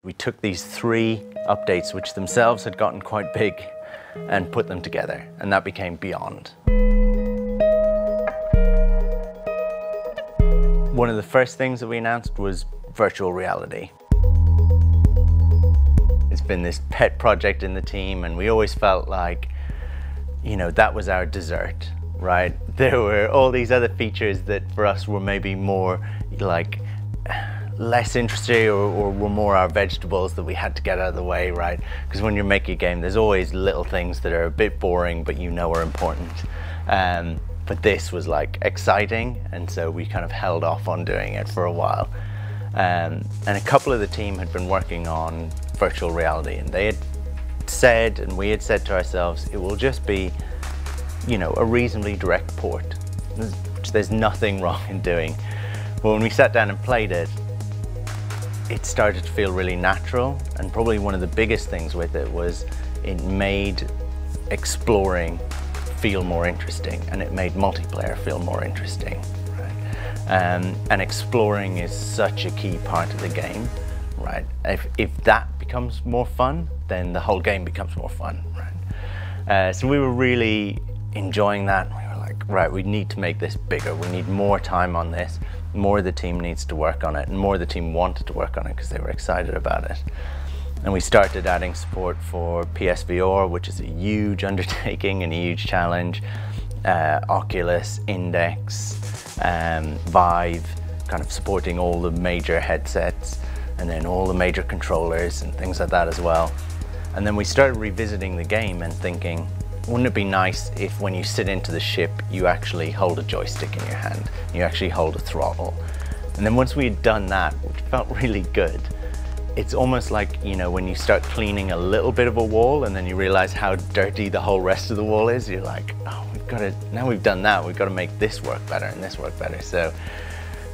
We took these 3 updates, which themselves had gotten quite big, and put them together, and that became Beyond. One of the first things that we announced was virtual reality. It's been this pet project in the team, and we always felt like, you know, that was our dessert, right? There were all these other features that for us were maybe more like less interesting or were more our vegetables that we had to get out of the way, right? Because when you're making a game, there's always little things that are a bit boring but you know are important. But this was like exciting, and so we kind of held off on doing it for a while. And a couple of the team had been working on virtual reality, and they had said, and we had said to ourselves, it will just be, you know, a reasonably direct port, which there's nothing wrong in doing. But when we sat down and played it, it started to feel really natural, and probably one of the biggest things with it was it made exploring feel more interesting, and it made multiplayer feel more interesting, right? And exploring is such a key part of the game, right? If that becomes more fun, then the whole game becomes more fun, right? So we were really enjoying that. We were like, right, we need to make this bigger. We need more time on this. More of the team needs to work on it, and more of the team wanted to work on it because they were excited about it. And we started adding support for PSVR, which is a huge undertaking and a huge challenge. Oculus, Index, Vive, kind of supporting all the major headsets, and then all the major controllers and things like that as well. And then we started revisiting the game and thinking, wouldn't it be nice if when you sit into the ship, you actually hold a joystick in your hand, you actually hold a throttle. And then once we had done that, which felt really good, it's almost like, you know, when you start cleaning a little bit of a wall and then you realize how dirty the whole rest of the wall is, you're like, oh, now we've done that, we've got to make this work better and this work better. So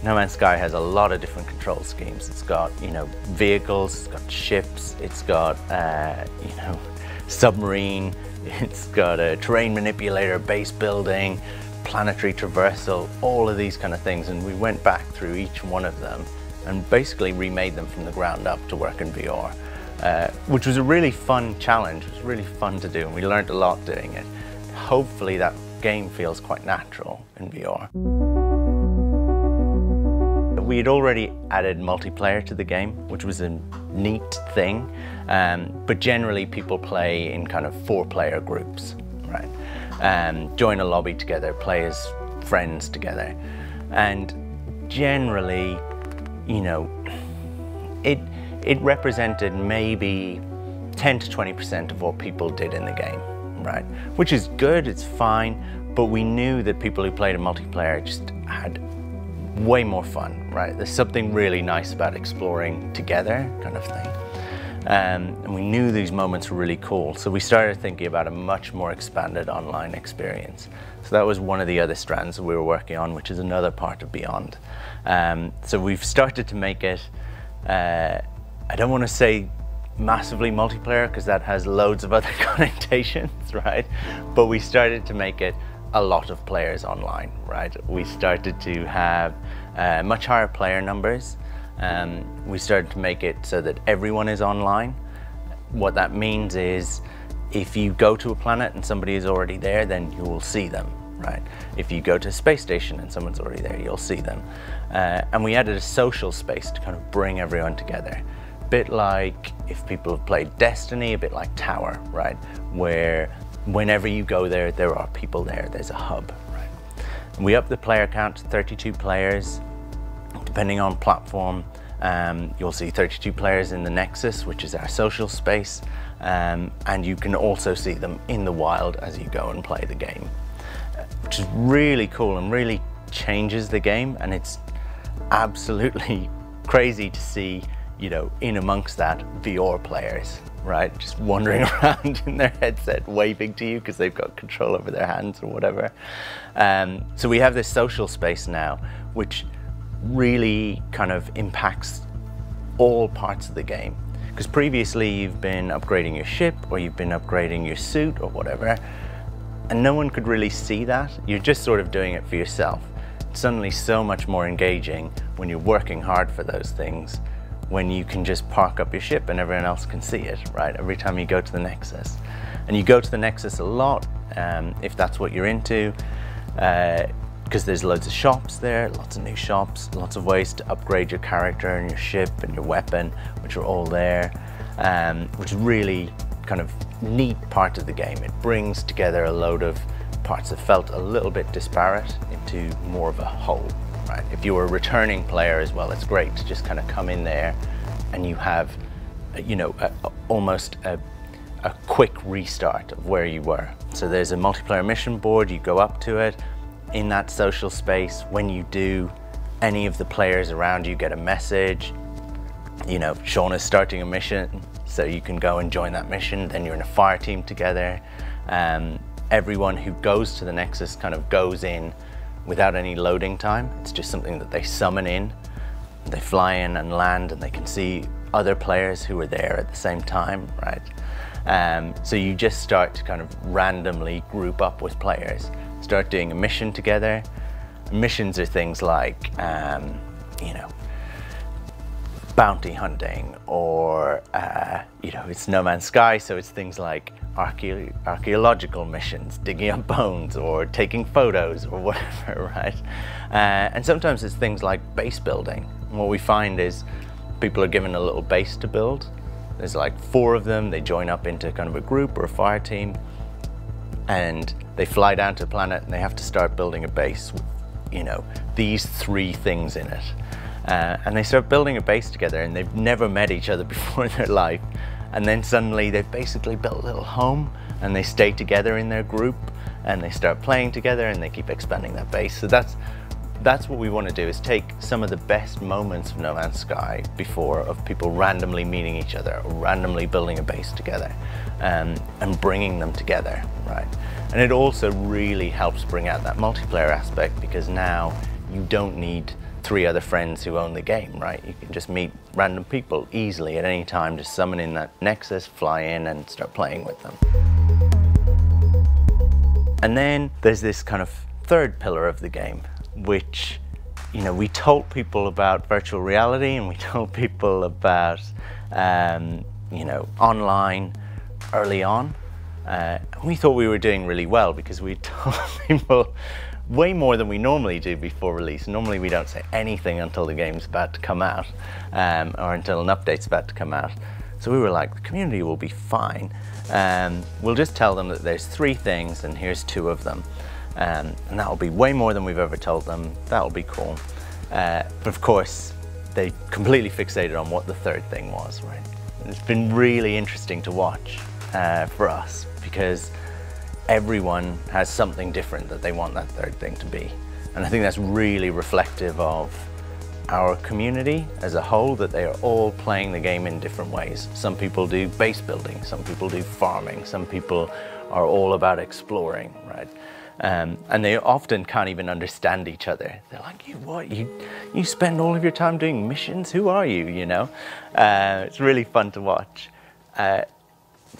No Man's Sky has a lot of different control schemes. It's got, you know, vehicles, it's got ships, it's got, you know, submarine, it's got a terrain manipulator, base building, planetary traversal, all of these kind of things. And we went back through each one of them and basically remade them from the ground up to work in VR, which was a really fun challenge. It was really fun to do, and we learned a lot doing it. Hopefully that game feels quite natural in VR. We had already added multiplayer to the game, which was a neat thing, but generally people play in kind of 4-player groups, right? Join a lobby together, play as friends together, and generally, you know, it represented maybe 10 to 20% of what people did in the game, right? Which is good, it's fine, but we knew that people who played in multiplayer just had way more fun, right? There's something really nice about exploring together, kind of thing. And we knew these moments were really cool, so we started thinking about a much more expanded online experience. So that was one of the other strands that we were working on, which is another part of Beyond. So we've started to make it, I don't want to say massively multiplayer because that has loads of other connotations, right? But we started to make it a lot of players online, right? We started to have much higher player numbers. We started to make it so that everyone is online. What that means is if you go to a planet and somebody is already there, then you will see them, right? If you go to a space station and someone's already there, you'll see them. And we added a social space to kind of bring everyone together. A bit like if people have played Destiny, a bit like Tower, right? Where whenever you go there, there are people there, there's a hub, right? And we upped the player count to 32 players. Depending on platform, you'll see 32 players in the Nexus, which is our social space, and you can also see them in the wild as you go and play the game, which is really cool and really changes the game. And it's absolutely crazy to see, you know, in amongst that, VR players, right? Just wandering around in their headset, waving to you because they've got control over their hands or whatever. So we have this social space now, which really kind of impacts all parts of the game. Because previously you've been upgrading your ship or you've been upgrading your suit or whatever, and no one could really see that. You're just sort of doing it for yourself. It's suddenly so much more engaging when you're working hard for those things, when you can just park up your ship and everyone else can see it, right? Every time you go to the Nexus. And you go to the Nexus a lot, if that's what you're into, because there's loads of shops there, lots of new shops, lots of ways to upgrade your character and your ship and your weapon, which are all there, which is really kind of neat part of the game. It brings together a load of parts that felt a little bit disparate into more of a whole. Right. If you were a returning player as well, it's great to just kind of come in there and you have, you know, almost a quick restart of where you were. So there's a multiplayer mission board, you go up to it. In that social space, when you do, any of the players around you get a message. You know, Sean is starting a mission, so you can go and join that mission. Then you're in a fire team together. Everyone who goes to the Nexus kind of goes in without any loading time. It's just something that they summon in. They fly in and land and they can see other players who are there at the same time, right? So you just start to kind of randomly group up with players, start doing a mission together. Missions are things like, you know, bounty hunting, or, you know, it's No Man's Sky, so it's things like archaeological missions, digging up bones or taking photos or whatever, right? And sometimes it's things like base building. What we find is people are given a little base to build. There's like 4 of them, they join up into kind of a group or a fire team, and they fly down to a planet and they have to start building a base with, you know, these 3 things in it. And they start building a base together, and they've never met each other before in their life. And then suddenly they've basically built a little home, and they stay together in their group, and they start playing together, and they keep expanding that base. So that's what we want to do, is take some of the best moments of No Man's Sky before, of people randomly meeting each other, or randomly building a base together, and bringing them together, right? And it also really helps bring out that multiplayer aspect, because now you don't need 3 other friends who own the game, right? You can just meet random people easily at any time, just summon in that Nexus, fly in and start playing with them. And then there's this kind of third pillar of the game, which, you know, we told people about virtual reality, and we told people about, you know, online early on. We thought we were doing really well, because we told people way more than we normally do before release. Normally we don't say anything until the game's about to come out, or until an update's about to come out. So we were like, the community will be fine. We'll just tell them that there's 3 things and here's 2 of them. And that'll be way more than we've ever told them. That'll be cool. But of course, they completely fixated on what the 3rd thing was, right? And it's been really interesting to watch for us, because everyone has something different that they want that 3rd thing to be. And I think that's really reflective of our community as a whole, that they are all playing the game in different ways. Some people do base building, some people do farming, some people are all about exploring, right? And they often can't even understand each other. They're like, you spend all of your time doing missions? Who are you, you know? It's really fun to watch.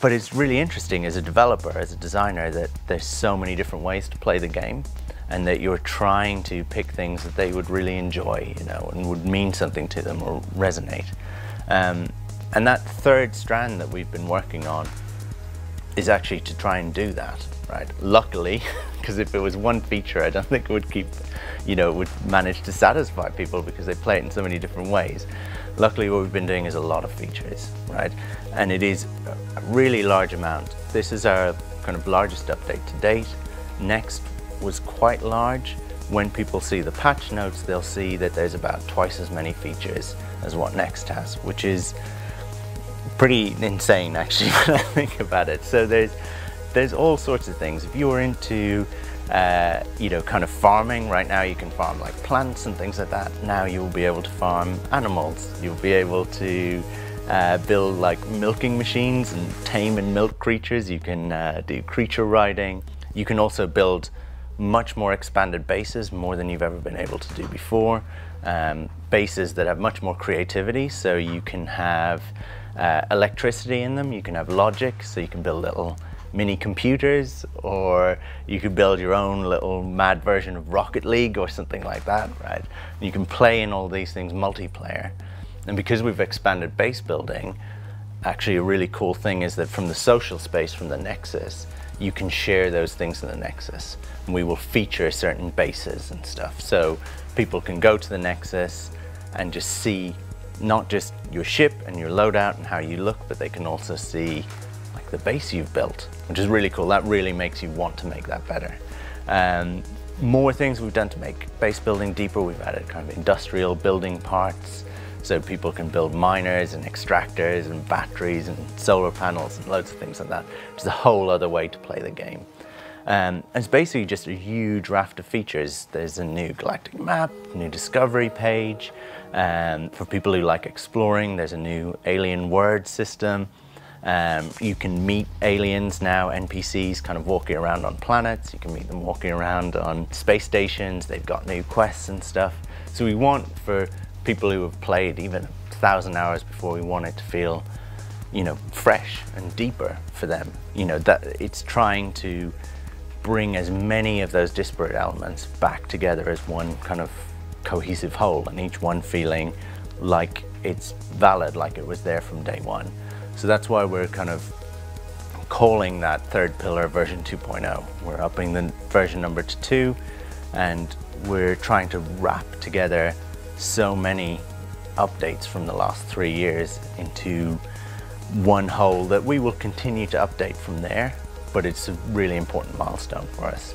But it's really interesting as a developer, as a designer, that there's so many different ways to play the game, and that you're trying to pick things that they would really enjoy, you know, and would mean something to them or resonate. And that 3rd strand that we've been working on is actually to try and do that, right? Luckily, because if it was one feature, I don't think it would keep, you know, it would manage to satisfy people, because they play it in so many different ways. Luckily, what we've been doing is a lot of features, right? And it is a really large amount. This is our kind of largest update to date. Next was quite large. When people see the patch notes, they'll see that there's about twice as many features as what Next has, which is pretty insane, actually, when I think about it. So there's all sorts of things. If you're into you know, kind of farming, right now you can farm like plants and things like that. Now you'll be able to farm animals. You'll be able to build like milking machines and tame and milk creatures. You can do creature riding. You can also build much more expanded bases, more than you've ever been able to do before. Bases that have much more creativity, so you can have electricity in them, you can have logic, so you can build little mini computers, or you could build your own little mad version of Rocket League or something like that, right? You can play in all these things multiplayer. And because we've expanded base building, actually a really cool thing is that from the social space, from the Nexus, you can share those things in the Nexus. And we will feature certain bases and stuff. So people can go to the Nexus and just see not just your ship and your loadout and how you look, but they can also see like the base you've built, which is really cool. That really makes you want to make that better. More things we've done to make base building deeper. We've added kind of industrial building parts, so people can build miners and extractors and batteries and solar panels and loads of things like that, which is a whole other way to play the game. It's basically just a huge raft of features. There's a new galactic map, new discovery page. For people who like exploring, there's a new alien word system. You can meet aliens now, NPCs kind of walking around on planets. You can meet them walking around on space stations. They've got new quests and stuff. So we want, for people who have played even 1,000 hours before, we want it to feel, you know, fresh and deeper for them. You know, that it's trying to bring as many of those disparate elements back together as one kind of cohesive whole, and each one feeling like it's valid, like it was there from day one. So that's why we're kind of calling that third pillar version 2.0. We're upping the version number to 2, and we're trying to wrap together so many updates from the last 3 years into one whole that we will continue to update from there, but it's a really important milestone for us.